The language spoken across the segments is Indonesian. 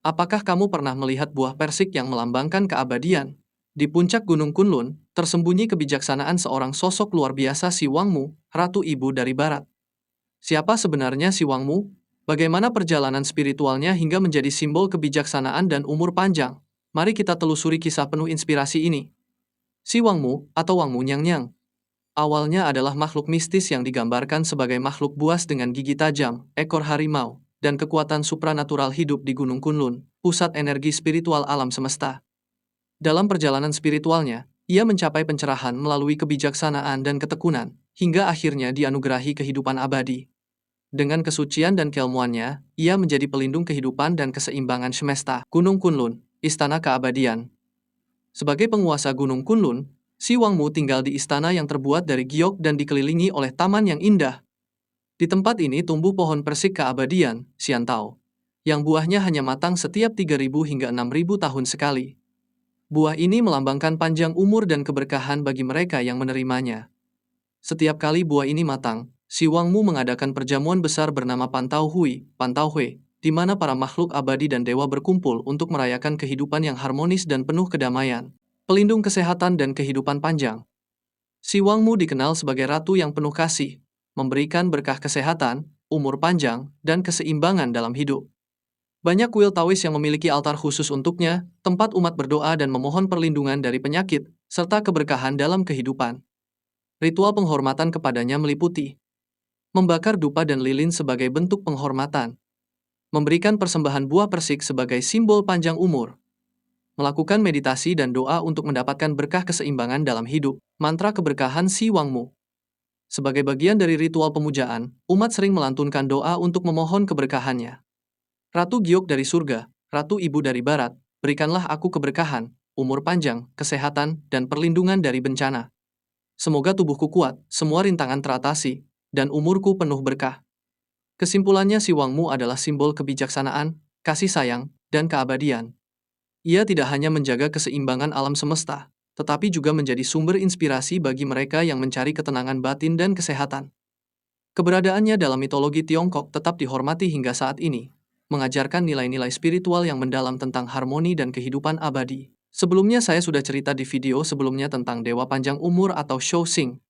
Apakah kamu pernah melihat buah persik yang melambangkan keabadian? Di puncak Gunung Kunlun, tersembunyi kebijaksanaan seorang sosok luar biasa, Si Wangmu, Ratu Ibu dari Barat. Siapa sebenarnya Si Wangmu? Bagaimana perjalanan spiritualnya hingga menjadi simbol kebijaksanaan dan umur panjang? Mari kita telusuri kisah penuh inspirasi ini. Si Wangmu, atau Wangmu Nyang-Nyang, awalnya adalah makhluk mistis yang digambarkan sebagai makhluk buas dengan gigi tajam, ekor harimau, dan kekuatan supranatural hidup di Gunung Kunlun, pusat energi spiritual alam semesta. Dalam perjalanan spiritualnya, ia mencapai pencerahan melalui kebijaksanaan dan ketekunan, hingga akhirnya dianugerahi kehidupan abadi. Dengan kesucian dan keilmuannya, ia menjadi pelindung kehidupan dan keseimbangan semesta. Gunung Kunlun, Istana Keabadian. Sebagai penguasa Gunung Kunlun, Si Wangmu tinggal di istana yang terbuat dari giok dan dikelilingi oleh taman yang indah. Di tempat ini tumbuh pohon persik keabadian, Xiantao, yang buahnya hanya matang setiap 3.000 hingga 6.000 tahun sekali. Buah ini melambangkan panjang umur dan keberkahan bagi mereka yang menerimanya. Setiap kali buah ini matang, Si Wangmu mengadakan perjamuan besar bernama Pantau Hui, Pantau Hui, di mana para makhluk abadi dan dewa berkumpul untuk merayakan kehidupan yang harmonis dan penuh kedamaian. Pelindung kesehatan dan kehidupan panjang. Si Wangmu dikenal sebagai ratu yang penuh kasih, memberikan berkah kesehatan, umur panjang, dan keseimbangan dalam hidup. Banyak kuil Taois yang memiliki altar khusus untuknya, tempat umat berdoa dan memohon perlindungan dari penyakit, serta keberkahan dalam kehidupan. Ritual penghormatan kepadanya meliputi membakar dupa dan lilin sebagai bentuk penghormatan, memberikan persembahan buah persik sebagai simbol panjang umur, melakukan meditasi dan doa untuk mendapatkan berkah keseimbangan dalam hidup. Mantra keberkahan Si Wangmu. Sebagai bagian dari ritual pemujaan, umat sering melantunkan doa untuk memohon keberkahannya. Ratu Giok dari surga, Ratu Ibu dari barat, berikanlah aku keberkahan, umur panjang, kesehatan, dan perlindungan dari bencana. Semoga tubuhku kuat, semua rintangan teratasi, dan umurku penuh berkah. Kesimpulannya, Si Wangmu adalah simbol kebijaksanaan, kasih sayang, dan keabadian. Ia tidak hanya menjaga keseimbangan alam semesta, tetapi juga menjadi sumber inspirasi bagi mereka yang mencari ketenangan batin dan kesehatan. Keberadaannya dalam mitologi Tiongkok tetap dihormati hingga saat ini, mengajarkan nilai-nilai spiritual yang mendalam tentang harmoni dan kehidupan abadi. Sebelumnya saya sudah cerita di video sebelumnya tentang Dewa Panjang Umur atau Shou Xing.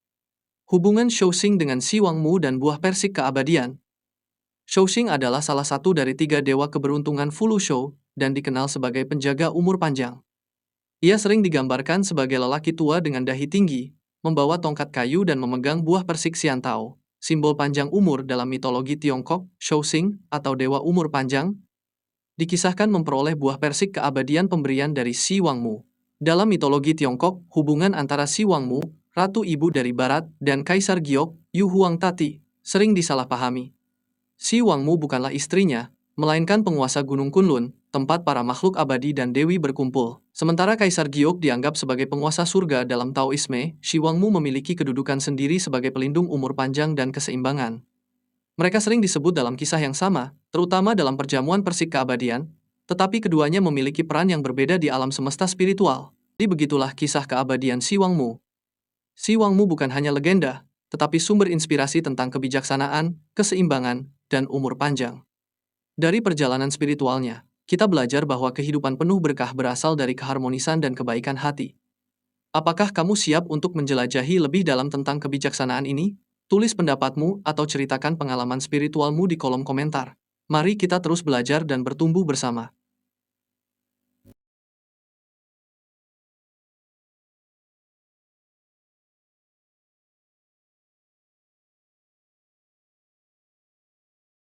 Hubungan Shou Xing dengan Si Wangmu dan buah persik keabadian. Shou Xing adalah salah satu dari 3 dewa keberuntungan Fulu Shou dan dikenal sebagai penjaga umur panjang. Ia sering digambarkan sebagai lelaki tua dengan dahi tinggi, membawa tongkat kayu dan memegang buah persik Xiantao, simbol panjang umur dalam mitologi Tiongkok. Shou Xing, atau dewa umur panjang, dikisahkan memperoleh buah persik keabadian pemberian dari Si Wangmu. Dalam mitologi Tiongkok, hubungan antara Si Wangmu, Ratu Ibu dari Barat, dan Kaisar Giok, Yu Huangtati, sering disalahpahami. Si Wangmu bukanlah istrinya, melainkan penguasa Gunung Kunlun, tempat para makhluk abadi dan dewi berkumpul. Sementara Kaisar Giok dianggap sebagai penguasa surga dalam Taoisme, Si Wangmu memiliki kedudukan sendiri sebagai pelindung umur panjang dan keseimbangan. Mereka sering disebut dalam kisah yang sama, terutama dalam perjamuan persik keabadian, tetapi keduanya memiliki peran yang berbeda di alam semesta spiritual. Jadi begitulah kisah keabadian Si Wangmu. Si Wangmu bukan hanya legenda, tetapi sumber inspirasi tentang kebijaksanaan, keseimbangan, dan umur panjang. Dari perjalanan spiritualnya, kita belajar bahwa kehidupan penuh berkah berasal dari keharmonisan dan kebaikan hati. Apakah kamu siap untuk menjelajahi lebih dalam tentang kebijaksanaan ini? Tulis pendapatmu atau ceritakan pengalaman spiritualmu di kolom komentar. Mari kita terus belajar dan bertumbuh bersama.